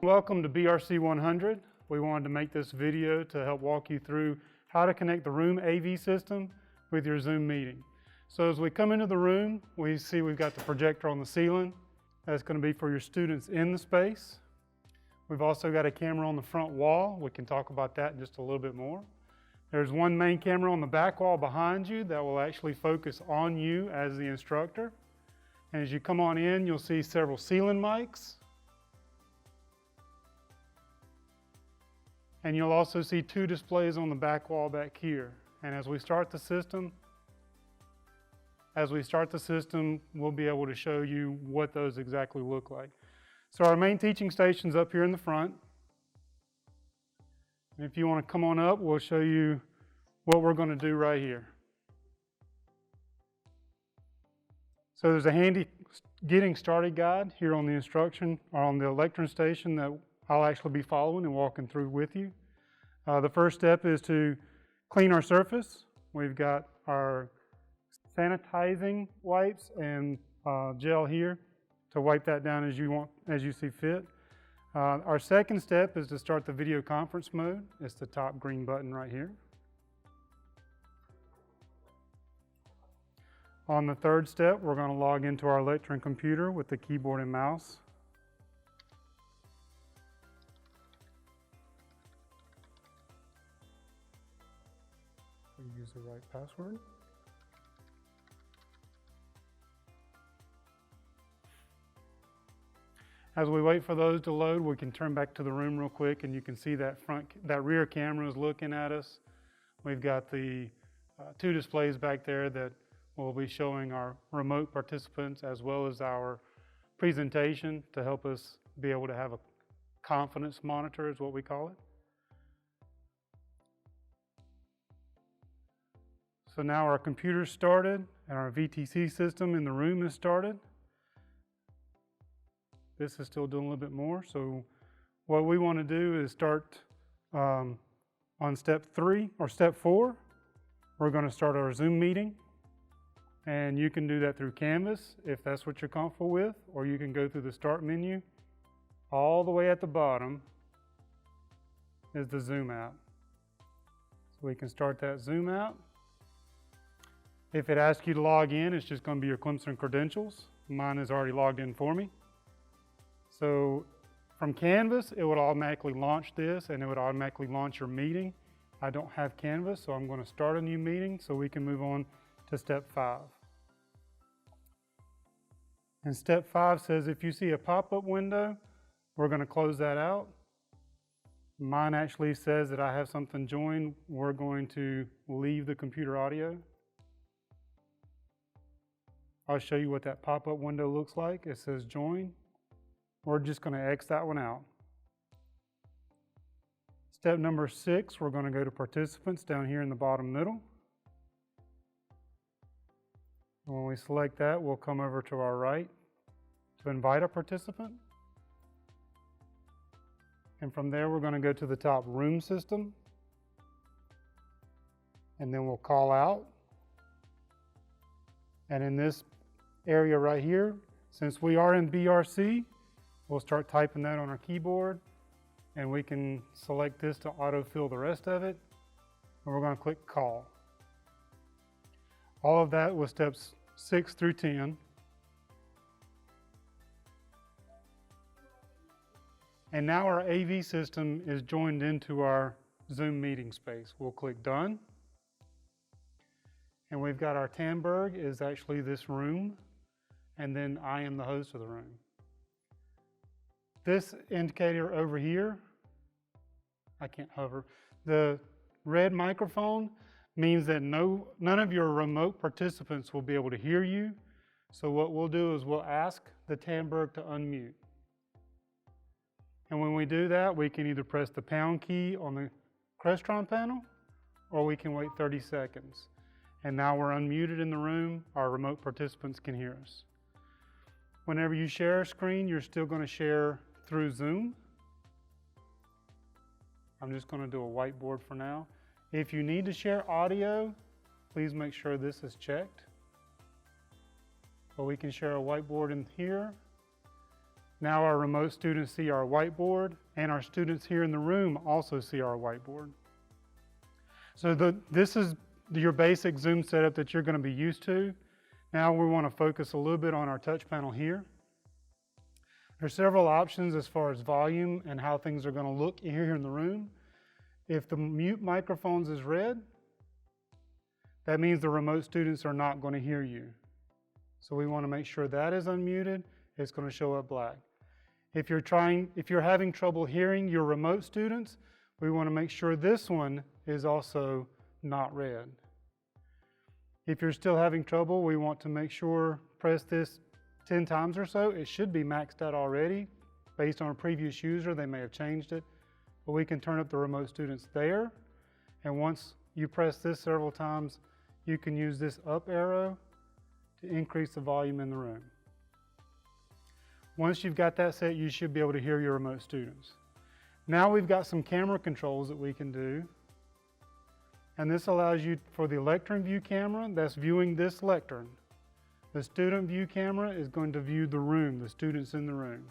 Welcome to BRC 100. We wanted to make this video to help walk you through how to connect the Room AV system with your Zoom meeting. So as we come into the room, we see we've got the projector on the ceiling. That's going to be for your students in the space. We've also got a camera on the front wall. We can talk about that in just a little bit more. There's one main camera on the back wall behind you that will actually focus on you as the instructor. And as you come on in, you'll see several ceiling mics. And you'll also see two displays on the back wall back here. And as we start the system, we'll be able to show you what those exactly look like. So our main teaching station's up here in the front. And if you want to come on up, we'll show you what we're going to do right here. So there's a handy getting started guide here on the instruction or on the lectern station that I'll actually be following and walking through with you. The first step is to clean our surface. We've got our sanitizing wipes and gel here to wipe that down as you see fit. Our second step is to start the video conference mode. It's the top green button right here. On the third step, we're going to log into our lectern computer with the keyboard and mouse. Use the right password. As we wait for those to load, we can turn back to the room real quick and you can see that rear camera is looking at us. We've got the two displays back there that will be showing our remote participants as well as our presentation to help us be able to have a confidence monitor is what we call it. So now our computer's started and our VTC system in the room is started. This is still doing a little bit more. So what we want to do is start on step 3 or step 4. We're going to start our Zoom meeting. And you can do that through Canvas if that's what you're comfortable with, or you can go through the start menu. All the way at the bottom is the Zoom app. So we can start that Zoom app. If it asks you to log in, it's just going to be your Clemson credentials. Mine is already logged in for me. So from Canvas, it would automatically launch this and it would automatically launch your meeting. I don't have Canvas, so I'm going to start a new meeting so we can move on to step 5. And step 5 says if you see a pop-up window, we're going to close that out. Mine actually says that I have something joined. We're going to leave the computer audio. I'll show you what that pop-up window looks like. It says join. We're just going to X that one out. Step number 6, we're going to go to participants down here in the bottom middle. When we select that, we'll come over to our right to invite a participant. And from there, we're going to go to the top room system. And then we'll call out. And in this area right here, since we are in BRC, we'll start typing that on our keyboard. And we can select this to autofill the rest of it. And we're going to click call. All of that with steps 6 through 10. And now our AV system is joined into our Zoom meeting space. We'll click done. And we've got our Tandberg is actually this room. And then I am the host of the room. This indicator over here, I can't hover. The red microphone means that none of your remote participants will be able to hear you. So what we'll do is we'll ask the Tandberg to unmute. And when we do that, we can either press the pound key on the Crestron panel, or we can wait 30 seconds. And now we're unmuted in the room. Our remote participants can hear us. Whenever you share a screen, you're still going to share through Zoom. I'm just going to do a whiteboard for now. If you need to share audio, please make sure this is checked. But we can share a whiteboard in here. Now our remote students see our whiteboard, and our students here in the room also see our whiteboard. So this is your basic Zoom setup that you're going to be used to. Now we want to focus a little bit on our touch panel here. There's several options as far as volume and how things are going to look here in the room. If the mute microphones is red, that means the remote students are not going to hear you. So we want to make sure that is unmuted. It's going to show up black. If you're having trouble hearing your remote students, we want to make sure this one is also not red. If you're still having trouble, we want to make sure, press this 10 times or so. It should be maxed out already. Based on a previous user, they may have changed it. But we can turn up the remote students there. And once you press this several times, you can use this up arrow to increase the volume in the room. Once you've got that set, you should be able to hear your remote students. Now we've got some camera controls that we can do. And this allows you, for the lectern view camera, that's viewing this lectern. The student view camera is going to view the room, the students in the room.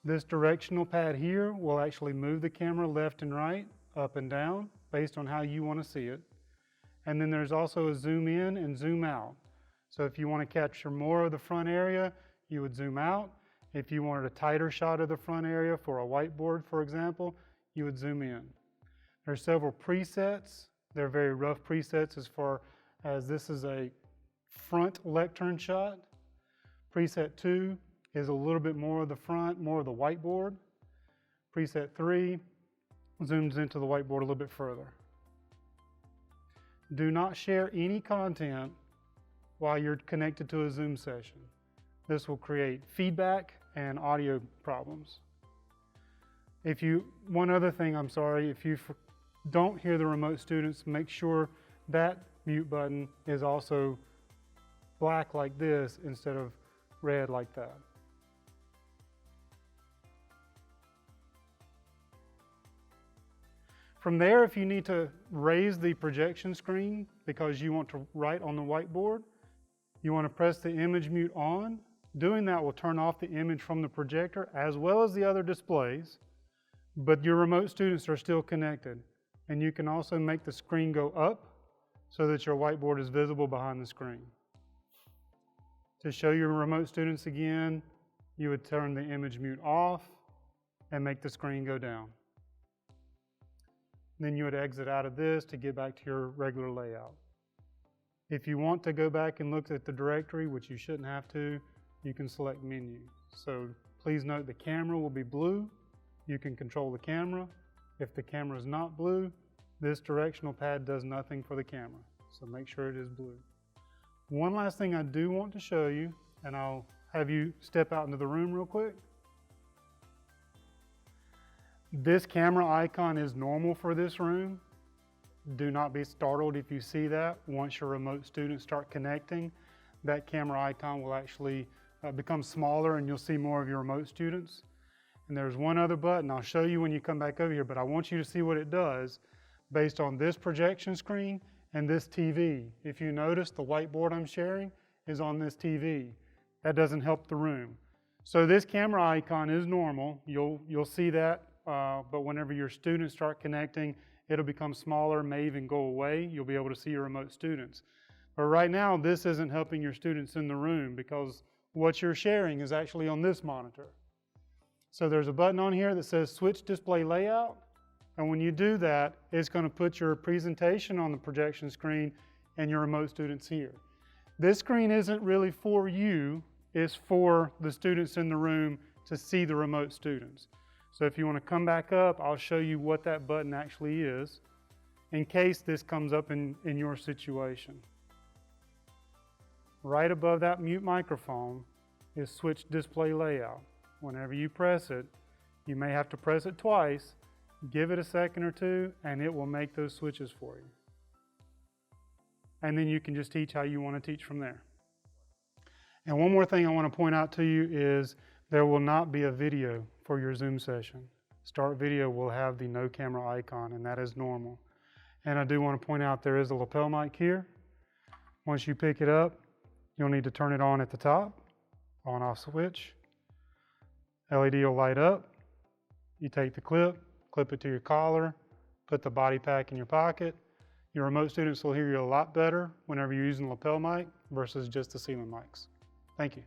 This directional pad here will actually move the camera left and right, up and down, based on how you want to see it. And then there's also a zoom in and zoom out. So if you want to capture more of the front area, you would zoom out. If you wanted a tighter shot of the front area for a whiteboard, for example, you would zoom in. There's several presets. They're very rough presets as far as this is a front lectern shot. Preset 2 is a little bit more of the front, more of the whiteboard. Preset 3 zooms into the whiteboard a little bit further. Do not share any content while you're connected to a Zoom session. This will create feedback and audio problems. One other thing, I'm sorry, if you don't hear the remote students, make sure that mute button is also black like this instead of red like that. From there, if you need to raise the projection screen because you want to write on the whiteboard, you want to press the image mute on. Doing that will turn off the image from the projector as well as the other displays, but your remote students are still connected. And you can also make the screen go up so that your whiteboard is visible behind the screen. To show your remote students again, you would turn the image mute off and make the screen go down. Then you would exit out of this to get back to your regular layout. If you want to go back and look at the directory, which you shouldn't have to, you can select menu. So please note the camera will be blue. You can control the camera. If the camera is not blue, this directional pad does nothing for the camera. So make sure it is blue. One last thing I do want to show you, and I'll have you step out into the room real quick. This camera icon is normal for this room. Do not be startled if you see that. Once your remote students start connecting, that camera icon will actually become smaller and you'll see more of your remote students. And there's one other button I'll show you when you come back over here, but I want you to see what it does based on this projection screen and this TV. If you notice, the whiteboard I'm sharing is on this TV. That doesn't help the room. So this camera icon is normal. You'll see that, but whenever your students start connecting, it'll become smaller, may even go away. You'll be able to see your remote students. But right now, this isn't helping your students in the room because what you're sharing is actually on this monitor. So there's a button on here that says Switch Display Layout. And when you do that, it's going to put your presentation on the projection screen and your remote students here. This screen isn't really for you, it's for the students in the room to see the remote students. So if you want to come back up, I'll show you what that button actually is in case this comes up in your situation. Right above that mute microphone is Switch Display Layout. Whenever you press it, you may have to press it twice, give it a second or two, and it will make those switches for you. And then you can just teach how you want to teach from there. And one more thing I want to point out to you is there will not be a video for your Zoom session. Start Video will have the no camera icon, and that is normal. And I do want to point out there is a lapel mic here. Once you pick it up, you'll need to turn it on at the top, on-off switch. LED will light up. You take the clip it to your collar, put the body pack in your pocket. Your remote students will hear you a lot better whenever you're using the lapel mic versus just the ceiling mics. Thank you.